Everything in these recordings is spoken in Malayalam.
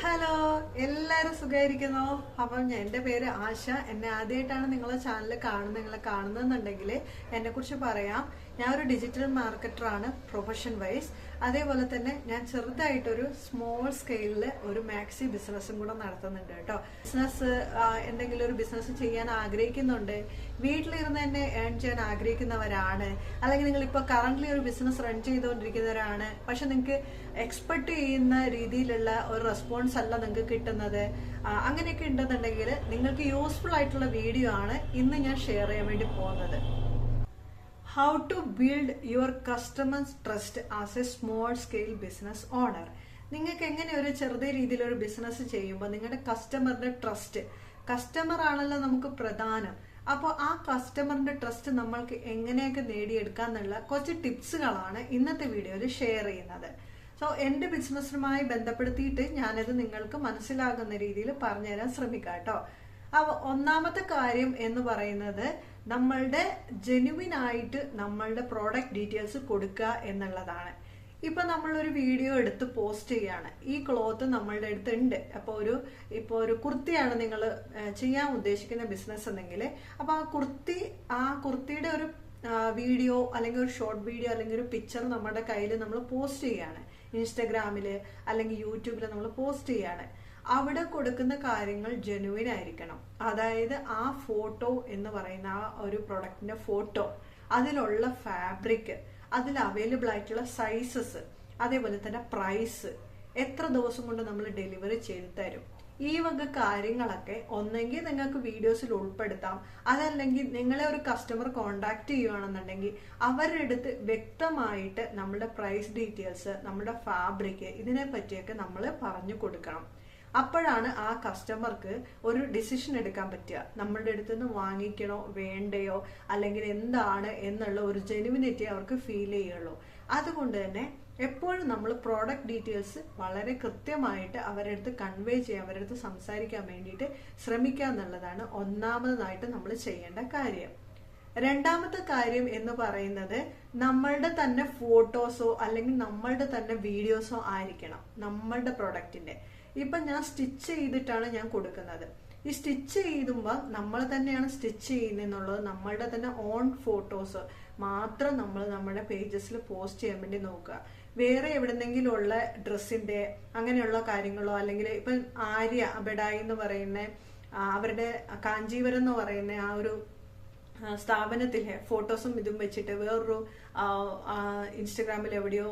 ഹലോ, എല്ലാരും സുഖമായിരിക്കുന്നോ? അപ്പം എന്റെ പേര് ആശ. എന്നെ ആദ്യമായിട്ടാണ് നിങ്ങളെ ചാനൽ കാണുന്നതെന്നുണ്ടെങ്കിൽ എന്നെ കുറിച്ച് പറയാം. ഞാൻ ഒരു ഡിജിറ്റൽ മാർക്കറ്ററാണ് പ്രൊഫഷൻ വൈസ്. അതേപോലെ തന്നെ ഞാൻ ചെറുതായിട്ടൊരു സ്മോൾ സ്കെയിലിൽ ഒരു മാക്സി ബിസിനസ്സും കൂടെ നടത്തുന്നുണ്ട് കേട്ടോ. ബിസിനസ് എന്തെങ്കിലും ഒരു ബിസിനസ് ചെയ്യാൻ ആഗ്രഹിക്കുന്നുണ്ട്, വീട്ടിലിരുന്ന് തന്നെ ഏൺ ചെയ്യാൻ ആഗ്രഹിക്കുന്നവരാണ്, അല്ലെങ്കിൽ നിങ്ങൾ ഇപ്പോൾ കറന്റ്ലി ഒരു ബിസിനസ് റൺ ചെയ്തുകൊണ്ടിരിക്കുന്നവരാണ്, പക്ഷെ നിങ്ങൾക്ക് എക്സ്പെക്ട് ചെയ്യുന്ന രീതിയിലുള്ള ഒരു റെസ്പോൺസ് അല്ല നിങ്ങൾക്ക് കിട്ടുന്നത്, അങ്ങനെയൊക്കെ ഉണ്ടെന്നുണ്ടെങ്കിൽ നിങ്ങൾക്ക് യൂസ്ഫുൾ ആയിട്ടുള്ള വീഡിയോ ആണ് ഇന്ന് ഞാൻ ഷെയർ ചെയ്യാൻ വേണ്ടി പോകുന്നത്. How to build your customers trust as a small scale business owner. നിങ്ങൾക്ക് എങ്ങനെ ഒരു ചെറിയ രീതിയിലൊരു ബിസിനസ് ചെയ്യുമ്പോൾ നിങ്ങളുടെ കസ്റ്റമറിന്റെ ട്രസ്റ്റ്, കസ്റ്റമർ ആണല്ലോ നമുക്ക് പ്രധാനം. അപ്പോൾ ആ കസ്റ്റമറിന്റെ ട്രസ്റ്റ് നമ്മൾക്ക് എങ്ങനെയൊക്കെ നേടിയെടുക്കാന്നുള്ള കുറച്ച് ടിപ്സുകളാണ് ഇന്നത്തെ വീഡിയോയിൽ ഷെയർ ചെയ്യുന്നത്. സോ എന്റെ ബിസിനസ്സുമായി ബന്ധപ്പെടുത്തിയിട്ട് ഞാനത് നിങ്ങൾക്ക് മനസ്സിലാകുന്ന രീതിയിൽ പറഞ്ഞുതരാൻ ശ്രമിക്കാം കേട്ടോ. അപ്പൊ ഒന്നാമത്തെ കാര്യം എന്ന് പറയുന്നത് നമ്മളുടെ ജെനുവിൻ ആയിട്ട് നമ്മളുടെ പ്രോഡക്റ്റ് ഡീറ്റെയിൽസ് കൊടുക്കുക എന്നുള്ളതാണ്. ഇപ്പൊ നമ്മളൊരു വീഡിയോ എടുത്ത് പോസ്റ്റ് ചെയ്യാണ്, ഈ ക്ലോത്ത് നമ്മളുടെ അടുത്ത് ഉണ്ട്, ഇപ്പൊ ഒരു കുർത്തിയാണ് നിങ്ങൾ ചെയ്യാൻ ഉദ്ദേശിക്കുന്ന ബിസിനസ് എന്നെങ്കിൽ, അപ്പൊ ആ കുർത്തിയുടെ ഒരു വീഡിയോ അല്ലെങ്കിൽ ഒരു ഷോർട്ട് വീഡിയോ അല്ലെങ്കിൽ ഒരു പിക്ചർ നമ്മുടെ കയ്യിൽ നമ്മൾ പോസ്റ്റ് ചെയ്യാണ്, ഇൻസ്റ്റഗ്രാമില് അല്ലെങ്കിൽ യൂട്യൂബില് നമ്മൾ പോസ്റ്റ് ചെയ്യാണ്. അവിടെ കൊടുക്കുന്ന കാര്യങ്ങൾ ജെനുവിൻ ആയിരിക്കണം. അതായത് ആ ഫോട്ടോ എന്ന് പറയുന്ന ആ ഒരു പ്രൊഡക്റ്റിന്റെ ഫോട്ടോ, അതിലുള്ള ഫാബ്രിക്, അതിൽ അവൈലബിൾ ആയിട്ടുള്ള സൈസസ്, അതേപോലെ തന്നെ പ്രൈസ്, എത്ര ദിവസം കൊണ്ട് നമ്മൾ ഡെലിവറി ചെയ്ത് തരും, ഈ വക കാര്യങ്ങളൊക്കെ ഒന്നെങ്കിൽ നിങ്ങൾക്ക് വീഡിയോസിൽ ഉൾപ്പെടുത്താം, അതല്ലെങ്കിൽ നിങ്ങളെ ഒരു കസ്റ്റമർ കോണ്ടാക്ട് ചെയ്യുകയാണെന്നുണ്ടെങ്കിൽ അവരുടെ അടുത്ത് വ്യക്തമായിട്ട് നമ്മുടെ പ്രൈസ് ഡീറ്റെയിൽസ്, നമ്മുടെ ഫാബ്രിക്, ഇതിനെ പറ്റിയൊക്കെ നമ്മൾ പറഞ്ഞു കൊടുക്കണം. അപ്പോഴാണ് ആ കസ്റ്റമർക്ക് ഒരു ഡിസിഷൻ എടുക്കാൻ പറ്റുക, നമ്മളുടെ അടുത്ത് നിന്ന് വാങ്ങിക്കണോ വേണ്ടയോ, അല്ലെങ്കിൽ എന്താണ് എന്നുള്ള ഒരു ജെനുവിനിറ്റി അവർക്ക് ഫീൽ ചെയ്യുള്ളൂ. അതുകൊണ്ട് തന്നെ എപ്പോഴും നമ്മൾ പ്രോഡക്റ്റ് ഡീറ്റെയിൽസ് വളരെ കൃത്യമായിട്ട് അവരുടെ അടുത്ത് കൺവേ ചെയ്യാൻ, അവരുടെ അടുത്ത് സംസാരിക്കാൻ വേണ്ടിയിട്ട് ശ്രമിക്കുക എന്നുള്ളതാണ് ഒന്നാമതായിട്ട് നമ്മൾ ചെയ്യേണ്ട കാര്യം. രണ്ടാമത്തെ കാര്യം എന്ന് പറയുന്നത് നമ്മളുടെ തന്നെ ഫോട്ടോസോ അല്ലെങ്കിൽ നമ്മളുടെ തന്നെ വീഡിയോസോ ആയിരിക്കണം നമ്മളുടെ പ്രൊഡക്റ്റിന്റെ. ഇപ്പൊ ഞാൻ സ്റ്റിച്ച് ചെയ്തിട്ടാണ് ഞാൻ കൊടുക്കുന്നത്. ഈ സ്റ്റിച്ച് ചെയ്യുമ്പോൾ നമ്മൾ തന്നെയാണ് സ്റ്റിച്ച് ചെയ്യുന്നതെന്നുള്ളത് നമ്മളുടെ തന്നെ ഓൺ ഫോട്ടോസ് മാത്രം നമ്മൾ നമ്മുടെ പേജസിൽ പോസ്റ്റ് ചെയ്യാൻ വേണ്ടി നോക്കുക. വേറെ എവിടെന്നെങ്കിലും ഉള്ള ഡ്രസ്സിന്റെ അങ്ങനെയുള്ള കാര്യങ്ങളോ, അല്ലെങ്കിൽ ഇപ്പൊ ആര്യ ബെഡായി എന്ന് പറയുന്ന അവരുടെ കാഞ്ചീവരം എന്ന് പറയുന്ന ആ ഒരു സ്ഥാപനത്തിലെ ഫോട്ടോസും ഇതും വെച്ചിട്ട് വേറൊരു ഇൻസ്റ്റഗ്രാമിൽ എവിടെയോ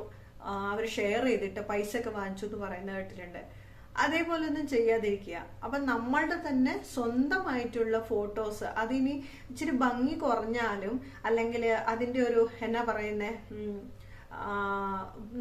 അവർ ഷെയർ ചെയ്തിട്ട് പൈസ ഒക്കെ വാങ്ങിച്ചു എന്ന് പറയുന്നത് കേട്ടിട്ടുണ്ട്. അതേപോലെ ഒന്നും ചെയ്യാതിരിക്കുക. അപ്പൊ നമ്മളുടെ തന്നെ സ്വന്തമായിട്ടുള്ള ഫോട്ടോസ്, അതിനി ഇച്ചിരി ഭംഗി കുറഞ്ഞാലും അല്ലെങ്കിൽ അതിന്റെ ഒരു എന്നാ പറയുന്നേ,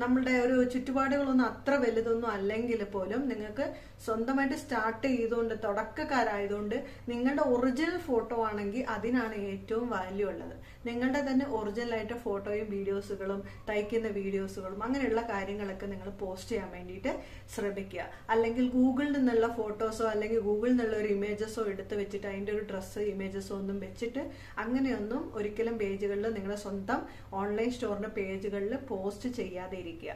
നമ്മളുടെ ഒരു ചുറ്റുപാടുകളൊന്നും അത്ര വലുതൊന്നും അല്ലെങ്കിൽ പോലും നിങ്ങൾക്ക് സ്വന്തമായിട്ട് സ്റ്റാർട്ട് ചെയ്തുകൊണ്ട്, തുടക്കക്കാരായതുകൊണ്ട് നിങ്ങളുടെ ഒറിജിനൽ ഫോട്ടോ ആണെങ്കിൽ അതിനാണ് ഏറ്റവും വാല്യൂ ഉള്ളത്. നിങ്ങളുടെ തന്നെ ഒറിജിനൽ ആയിട്ട് ഫോട്ടോയും വീഡിയോസുകളും തയ്ക്കുന്ന വീഡിയോസുകളും അങ്ങനെയുള്ള കാര്യങ്ങളൊക്കെ നിങ്ങൾ പോസ്റ്റ് ചെയ്യാൻ വേണ്ടിയിട്ട് ശ്രമിക്കുക. അല്ലെങ്കിൽ ഗൂഗിളിൽ നിന്നുള്ള ഫോട്ടോസോ അല്ലെങ്കിൽ ഗൂഗിളിൽ നിന്നുള്ള ഒരു ഇമേജസോ എടുത്ത് വെച്ചിട്ട് അതിന്റെ ഒരു ഡ്രസ്സ് ഇമേജസോ ഒന്നും വെച്ചിട്ട് അങ്ങനെയൊന്നും ഒരിക്കലും പേജുകളിൽ, നിങ്ങളുടെ സ്വന്തം ഓൺലൈൻ സ്റ്റോറിന്റെ പേജുകളിൽ പോസ്റ്റ് ചെയ്യാതെ ഇരിക്കുക.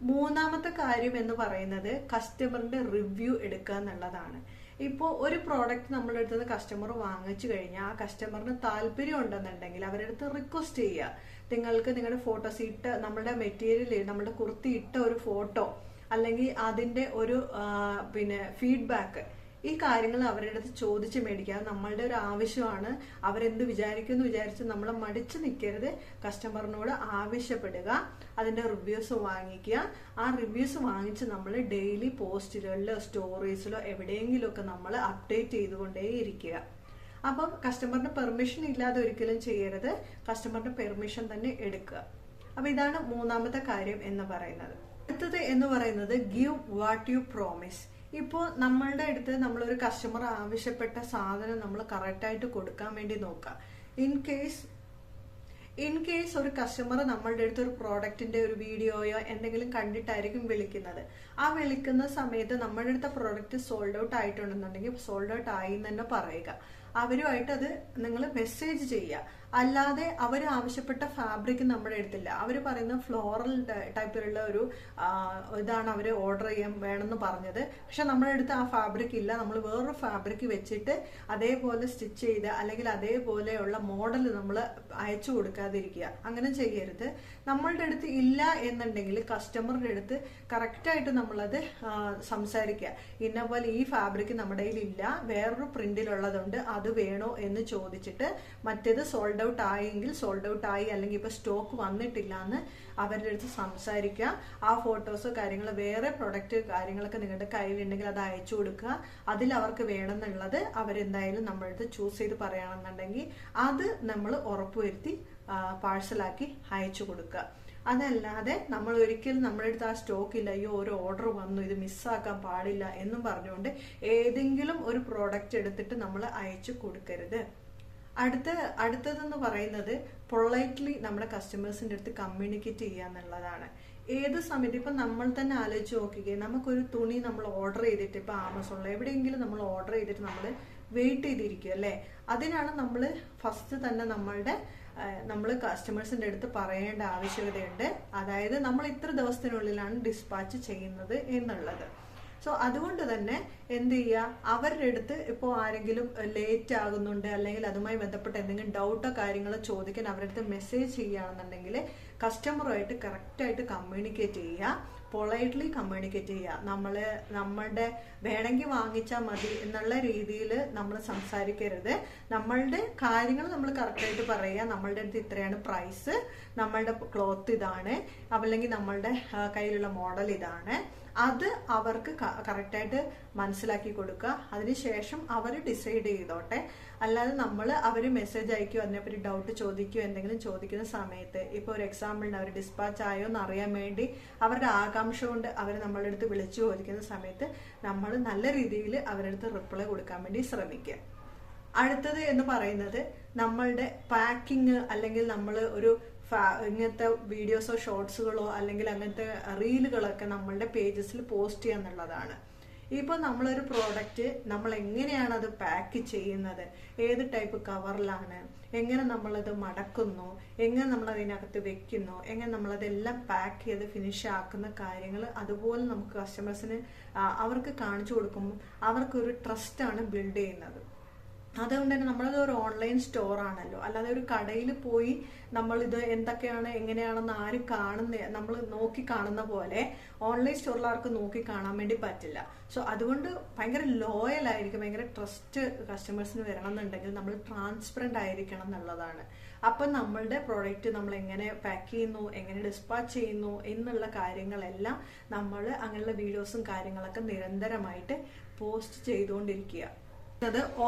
മൂന്നാമത്തെ കാര്യം എന്ന് പറയുന്നത് കസ്റ്റമറിന്റെ റിവ്യൂ എടുക്കുക എന്നുള്ളതാണ്. ഇപ്പോൾ ഒരു പ്രോഡക്റ്റ് നമ്മളുടെ അടുത്ത് നിന്ന് കസ്റ്റമർ വാങ്ങിച്ചു കഴിഞ്ഞാൽ ആ കസ്റ്റമറിന് താല്പര്യം ഉണ്ടെന്നുണ്ടെങ്കിൽ അവരുടെ അടുത്ത് റിക്വസ്റ്റ് ചെയ്യുക, നിങ്ങൾക്ക് നിങ്ങളുടെ ഫോട്ടോസ് ഇട്ട, നമ്മുടെ മെറ്റീരിയൽ, നമ്മുടെ കുർത്തി ഇട്ട ഒരു ഫോട്ടോ അല്ലെങ്കിൽ അതിന്റെ ഒരു ഫീഡ്ബാക്ക്, ഈ കാര്യങ്ങൾ അവരുടെ അടുത്ത് ചോദിച്ച് മേടിക്കുക. നമ്മളുടെ ഒരു ആവശ്യമാണ്. അവരെന്ത് വിചാരിക്കുന്നു വിചാരിച്ച് നമ്മളെ മടിച്ചു നിൽക്കരുത്. കസ്റ്റമറിനോട് ആവശ്യപ്പെടുക, അതിന്റെ റിവ്യൂസ് വാങ്ങിക്കുക. ആ റിവ്യൂസ് വാങ്ങിച്ച് നമ്മൾ ഡെയിലി പോസ്റ്റുകളിലോ സ്റ്റോറീസിലോ എവിടെയെങ്കിലും ഒക്കെ നമ്മൾ അപ്ഡേറ്റ് ചെയ്തുകൊണ്ടേ ഇരിക്കുക. അപ്പം കസ്റ്റമറിന്റെ പെർമിഷൻ ഇല്ലാതെ ഒരിക്കലും ചെയ്യരുത്, കസ്റ്റമറിന്റെ പെർമിഷൻ തന്നെ എടുക്കുക. അപ്പൊ ഇതാണ് മൂന്നാമത്തെ കാര്യം എന്ന് പറയുന്നത്. അടുത്തത് എന്ന് പറയുന്നത് ഗിവ് വാട്ട് യു പ്രോമിസ്. ഇപ്പോൾ നമ്മളുടെ അടുത്ത് നമ്മളൊരു കസ്റ്റമർ ആവശ്യപ്പെട്ട സാധനം നമ്മൾ കറക്റ്റായിട്ട് കൊടുക്കാൻ വേണ്ടി നോക്കുക. ഇൻ കേസ് ഒരു കസ്റ്റമർ നമ്മളുടെ അടുത്ത് ഒരു പ്രോഡക്റ്റിന്റെ ഒരു വീഡിയോയോ എന്തെങ്കിലും കണ്ടിട്ടായിരിക്കും വിളിക്കുന്നത്. ആ വിളിക്കുന്ന സമയത്ത് നമ്മളുടെ അടുത്ത പ്രോഡക്റ്റ് സോൾഡ് ഔട്ട് ആയിട്ടുണ്ടെന്നുണ്ടെങ്കിൽ സോൾഡ് ഔട്ട് ആയി എന്ന് തന്നെ പറയുക. അവരുമായിട്ട് അത് നിങ്ങൾ മെസ്സേജ് ചെയ്യുക. അല്ലാതെ അവർ ആവശ്യപ്പെട്ട ഫാബ്രിക് നമ്മുടെ അടുത്തില്ല. അവർ പറയുന്ന ഫ്ലോറൽ ടൈപ്പിലുള്ള ഒരു ഇതാണ് അവർ ഓർഡർ ചെയ്യാൻ വേണമെന്ന് പറഞ്ഞത്. പക്ഷെ നമ്മുടെ അടുത്ത് ആ ഫാബ്രിക് ഇല്ല. നമ്മൾ വേറൊരു ഫാബ്രിക് വെച്ചിട്ട് അതേപോലെ സ്റ്റിച്ച് ചെയ്ത് അല്ലെങ്കിൽ അതേപോലെയുള്ള മോഡൽ നമ്മൾ അയച്ചു കൊടുക്കാതിരിക്കുക. അങ്ങനെ ചെയ്യരുത്. നമ്മളുടെ അടുത്ത് ഇല്ല എന്നുണ്ടെങ്കിൽ കസ്റ്റമറുടെ അടുത്ത് കറക്റ്റായിട്ട് നമ്മളത് സംസാരിക്കുക. ഇന്ന പോലെ ഈ ഫാബ്രിക് നമ്മുടെ കയ്യിലില്ല, വേറൊരു പ്രിന്റിലുള്ളതുണ്ട്, അത് വേണോ എന്ന് ചോദിച്ചിട്ട് മറ്റേത് സോൾഡ് ഔട്ട് ആയെങ്കിൽ സോൾഡ് ഔട്ട് ആയി, അല്ലെങ്കിൽ ഇപ്പൊ സ്റ്റോക്ക് വന്നിട്ടില്ല എന്ന് അവരുടെ അടുത്ത് സംസാരിക്കുക. ആ ഫോട്ടോസോ കാര്യങ്ങളോ വേറെ പ്രൊഡക്റ്റ് കാര്യങ്ങളൊക്കെ നിങ്ങളുടെ കയ്യിലുണ്ടെങ്കിൽ അത് അയച്ചു കൊടുക്കുക. അതിൽ അവർക്ക് വേണമെന്നുള്ളത് അവരെന്തായാലും നമ്മുടെ അടുത്ത് ചൂസ് ചെയ്ത് പറയുകയാണെന്നുണ്ടെങ്കിൽ അത് നമ്മൾ ഉറപ്പുവരുത്തി പാഴ്സലാക്കി അയച്ചു കൊടുക്കുക. അതല്ലാതെ നമ്മൾ ഒരിക്കലും നമ്മുടെ അടുത്ത് ആ സ്റ്റോക്ക് ഇല്ല, അയ്യോ ഒരു ഓർഡർ വന്നു ഇത് മിസ്സാക്കാൻ പാടില്ല എന്നും പറഞ്ഞുകൊണ്ട് ഏതെങ്കിലും ഒരു പ്രോഡക്റ്റ് എടുത്തിട്ട് നമ്മൾ അയച്ചു കൊടുക്കരുത്. അടുത്തതെന്ന് പറയുന്നത് പൊളൈറ്റ്ലി നമ്മുടെ കസ്റ്റമേഴ്സിന്റെ അടുത്ത് കമ്മ്യൂണിക്കേറ്റ് ചെയ്യുക എന്നുള്ളതാണ്. ഏത് സമയത്ത് ഇപ്പൊ നമ്മൾ തന്നെ ആലോചിച്ച് നോക്കുകയും നമുക്കൊരു തുണി നമ്മൾ ഓർഡർ ചെയ്തിട്ട് ഇപ്പൊ ആമസോണിൽ എവിടെയെങ്കിലും നമ്മൾ ഓർഡർ ചെയ്തിട്ട് നമ്മൾ വെയിറ്റ് ചെയ്തിരിക്കും അല്ലേ. അതിനാണ് നമ്മൾ ഫസ്റ്റ് തന്നെ നമ്മൾ കസ്റ്റമേഴ്സിന്റെ അടുത്ത് പറയേണ്ട ആവശ്യകതയുണ്ട്. അതായത് നമ്മൾ ഇത്ര ദിവസത്തിനുള്ളിലാണ് ഡിസ്പാച്ച് ചെയ്യുന്നത് എന്നുള്ളത്. സോ അതുകൊണ്ട് തന്നെ എന്ത് ചെയ്യുക, അവരുടെ അടുത്ത് ഇപ്പോൾ ആരെങ്കിലും ലേറ്റ് ആകുന്നുണ്ട് അല്ലെങ്കിൽ അതുമായി ബന്ധപ്പെട്ട് എന്തെങ്കിലും ഡൗട്ടോ കാര്യങ്ങളോ ചോദിക്കാൻ അവരുടെ അടുത്ത് മെസ്സേജ് ചെയ്യുകയാണെന്നുണ്ടെങ്കിൽ കസ്റ്റമറുമായിട്ട് കറക്റ്റായിട്ട് കമ്മ്യൂണിക്കേറ്റ് ചെയ്യുക, പൊളൈറ്റ്ലി കമ്മ്യൂണിക്കേറ്റ് ചെയ്യുക. നമ്മളുടെ വേണമെങ്കിൽ വാങ്ങിച്ചാൽ മതി എന്നുള്ള രീതിയിൽ നമ്മൾ സംസാരിക്കരുത്. നമ്മളുടെ കാര്യങ്ങൾ നമ്മൾ കറക്റ്റായിട്ട് പറയുക. നമ്മളുടെ അടുത്ത് ഇത്രയാണ് പ്രൈസ്, നമ്മളുടെ ക്ലോത്ത് ഇതാണ്, അല്ലെങ്കിൽ നമ്മളുടെ കയ്യിലുള്ള മോഡൽ ഇതാണ്, അത് അവർക്ക് കറക്റ്റായിട്ട് മനസ്സിലാക്കി കൊടുക്കുക. അതിനുശേഷം അവർ ഡിസൈഡ് ചെയ്തോട്ടെ. അല്ലാതെ അവർ മെസ്സേജ് അയക്കുകയോ അതിനെപ്പറ്റി ഡൗട്ട് ചോദിക്കുകയോ എന്തെങ്കിലും ചോദിക്കുന്ന സമയത്ത് ഇപ്പോൾ ഒരു എക്സാമ്പിളിന് അവർ ഡിസ്പാച്ച് ആയോ എന്ന് അറിയാൻ വേണ്ടി അവരുടെ ആകാംക്ഷ കൊണ്ട് അവർ നമ്മളുടെ അടുത്ത് വിളിച്ചു ചോദിക്കുന്ന സമയത്ത് നമ്മൾ നല്ല രീതിയിൽ അവരുടെ അടുത്ത് റിപ്ലൈ കൊടുക്കാൻ വേണ്ടി ശ്രമിക്കുക. അടുത്തത് എന്ന് പറയുന്നത് നമ്മളുടെ പാക്കിങ്, അല്ലെങ്കിൽ നമ്മൾ ഒരു ഇങ്ങനത്തെ വീഡിയോസോ ഷോർട്സുകളോ അല്ലെങ്കിൽ അങ്ങനത്തെ റീലുകളൊക്കെ നമ്മളുടെ പേജസിൽ പോസ്റ്റ് ചെയ്യുക എന്നുള്ളതാണ്. ഇപ്പോൾ നമ്മളൊരു പ്രോഡക്റ്റ് നമ്മൾ എങ്ങനെയാണ് അത് പാക്ക് ചെയ്യുന്നത്, ഏത് ടൈപ്പ് കവറിലാണ്, എങ്ങനെ നമ്മളത് മടക്കുന്നു, എങ്ങനെ നമ്മൾ അതിനകത്ത് വെക്കുന്നു, എങ്ങനെ നമ്മളതെല്ലാം പാക്ക് ചെയ്ത് ഫിനിഷ് ആക്കുന്ന കാര്യങ്ങൾ അതുപോലെ നമുക്ക് കസ്റ്റമേഴ്സിന് അവർക്ക് കാണിച്ചു കൊടുക്കുമ്പോൾ അവർക്കൊരു ട്രസ്റ്റാണ് ബിൽഡ് ചെയ്യുന്നത്. അതുകൊണ്ട് തന്നെ നമ്മളത് ഒരു ഓൺലൈൻ സ്റ്റോർ ആണല്ലോ, അല്ലാതെ ഒരു കടയിൽ പോയി നമ്മളിത് എന്തൊക്കെയാണ് എങ്ങനെയാണെന്ന് ആരും നമ്മൾ നോക്കി കാണുന്ന പോലെ ഓൺലൈൻ സ്റ്റോറിൽ ആർക്ക് നോക്കി കാണാൻ വേണ്ടി പറ്റില്ല. സോ അതുകൊണ്ട് ഭയങ്കര ലോയൽ ആയിരിക്കും, ഭയങ്കര ട്രസ്റ്റ് കസ്റ്റമേഴ്സിന് വരണം എന്നുണ്ടെങ്കിൽ നമ്മൾ ട്രാൻസ്പെറന്റ് ആയിരിക്കണം എന്നുള്ളതാണ്. അപ്പം നമ്മളുടെ പ്രോഡക്റ്റ് നമ്മൾ എങ്ങനെ പാക്ക് ചെയ്യുന്നു, എങ്ങനെ ഡിസ്പാച്ച് ചെയ്യുന്നു എന്നുള്ള കാര്യങ്ങളെല്ലാം നമ്മൾ അങ്ങനെയുള്ള വീഡിയോസും കാര്യങ്ങളൊക്കെ നിരന്തരമായിട്ട് പോസ്റ്റ് ചെയ്തുകൊണ്ടിരിക്കുക.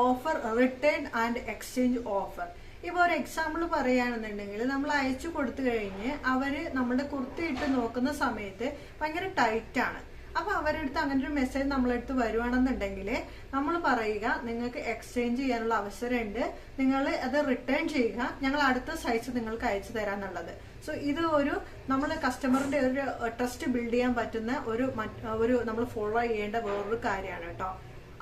Offer, return and exchange offer. ഇപ്പോൾ ഒരു എക്സാമ്പിൾ പറയുകയാണെന്നുണ്ടെങ്കിൽ നമ്മൾ അയച്ചു കൊടുത്തു കഴിഞ്ഞ് അവര് നമ്മുടെ കുർത്തി ഇട്ട് നോക്കുന്ന സമയത്ത് ഭയങ്കര ടൈറ്റ് ആണ്. അപ്പൊ അവരുടെ അടുത്ത് അങ്ങനെ ഒരു മെസ്സേജ് നമ്മളെടുത്ത് വരുവാണെന്നുണ്ടെങ്കിൽ നമ്മൾ പറയുക, നിങ്ങൾക്ക് എക്സ്ചേഞ്ച് ചെയ്യാനുള്ള അവസരമുണ്ട്, നിങ്ങൾ അത് റിട്ടേൺ ചെയ്യുക, ഞങ്ങൾ അടുത്ത സൈസ് നിങ്ങൾക്ക് അയച്ചു തരാന്നുള്ളത്. സോ ഇത് നമ്മൾ കസ്റ്റമറിന്റെ ഒരു ട്രസ്റ്റ് ബിൽഡ് ചെയ്യാൻ പറ്റുന്ന ഒരു നമ്മൾ ഫോളോ ചെയ്യേണ്ട വേറൊരു കാര്യമാണ് കേട്ടോ.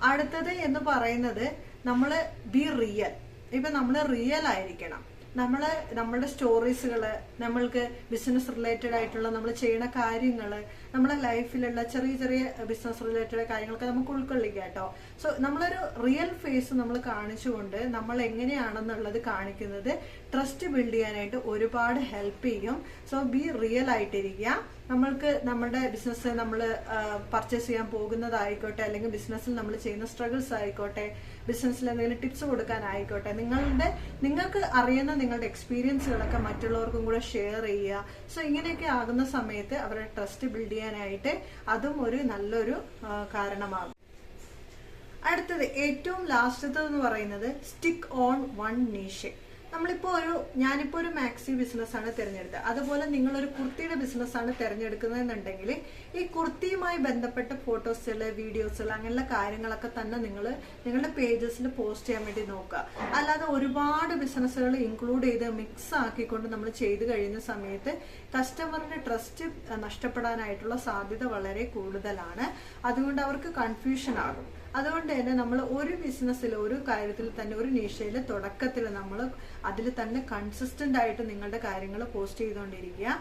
അടുത്തത് എന്ന് പറയുന്നത് നമ്മൾ ബി റിയൽ. ഇപ്പൊ നമ്മൾ റിയൽ ആയിരിക്കണം. നമ്മളുടെ സ്റ്റോറീസുകള്, നമ്മൾക്ക് ബിസിനസ് റിലേറ്റഡ് ആയിട്ടുള്ള നമ്മൾ ചെയ്യുന്ന കാര്യങ്ങള്, നമ്മുടെ ലൈഫിലുള്ള ചെറിയ ചെറിയ ബിസിനസ് റിലേറ്റഡ് കാര്യങ്ങളൊക്കെ നമുക്ക് ഉൾക്കൊള്ളിക്കുക കേട്ടോ. സോ നമ്മളൊരു റിയൽ ഫേസ് നമ്മൾ കാണിച്ചുകൊണ്ട് നമ്മൾ എങ്ങനെയാണെന്നുള്ളത് കാണിക്കുന്നത് ട്രസ്റ്റ് ബിൽഡ് ചെയ്യാനായിട്ട് ഒരുപാട് ഹെൽപ്പ് ചെയ്യും. സോ ബി റിയൽ ആയിട്ടിരിക്കുക. നമ്മൾക്ക് നമ്മുടെ ബിസിനസ് നമ്മൾ പർച്ചേസ് ചെയ്യാൻ പോകുന്നതായിക്കോട്ടെ, അല്ലെങ്കിൽ ബിസിനസ്സിൽ നമ്മൾ ചെയ്യുന്ന സ്ട്രഗിൾസ് ആയിക്കോട്ടെ, ബിസിനസ്സിൽ എന്തെങ്കിലും ടിപ്സ് കൊടുക്കാനായിക്കോട്ടെ, നിങ്ങൾക്ക് അറിയുന്ന നിങ്ങളുടെ എക്സ്പീരിയൻസുകളൊക്കെ മറ്റുള്ളവർക്കും കൂടെ ഷെയർ ചെയ്യുക. സോ ഇങ്ങനെയൊക്കെ ആകുന്ന സമയത്ത് അവരുടെ ട്രസ്റ്റ് ബിൽഡ് ചെയ്യാനായിട്ട് അതും ഒരു നല്ലൊരു കാരണമാകും. അടുത്തത് ഏറ്റവും ലാസ്റ്റത്തെന്ന് പറയുന്നത് സ്റ്റിക്ക് ഓൺ വൺ നീഷ്. ഞാനിപ്പോ ഒരു മാക്സി ബിസിനസ് ആണ് തിരഞ്ഞെടുത്തത്. അതുപോലെ നിങ്ങളൊരു കുർത്തിയുടെ ബിസിനസ് ആണ് തിരഞ്ഞെടുക്കുന്നതെന്നുണ്ടെങ്കിൽ ഈ കുർത്തിയുമായി ബന്ധപ്പെട്ട ഫോട്ടോസുകൾ, വീഡിയോസുകൾ, അങ്ങനെയുള്ള കാര്യങ്ങളൊക്കെ തന്നെ നിങ്ങളുടെ പേജസിൽ പോസ്റ്റ് ചെയ്യാൻ വേണ്ടി നോക്കുക. അല്ലാതെ ഒരുപാട് ബിസിനസ്സുകൾ ഇൻക്ലൂഡ് ചെയ്ത് മിക്സ് ആക്കിക്കൊണ്ട് നമ്മൾ ചെയ്ത് കഴിയുന്ന സമയത്ത് കസ്റ്റമറിന്റെ ട്രസ്റ്റ് നഷ്ടപ്പെടാനായിട്ടുള്ള സാധ്യത വളരെ കൂടുതലാണ്. അതുകൊണ്ട് അവർക്ക് കൺഫ്യൂഷൻ ആകും. അതുകൊണ്ട് തന്നെ നമ്മൾ ഒരു ബിസിനസ്സിൽ ഒരു കാര്യത്തിൽ തന്നെ ഒരു നിഷയിൽ തുടക്കത്തിൽ നമ്മൾ അതിൽ തന്നെ കൺസിസ്റ്റന്റ് ആയിട്ട് നിങ്ങളുടെ കാര്യങ്ങൾ പോസ്റ്റ് ചെയ്തുകൊണ്ടിരിക്കുക.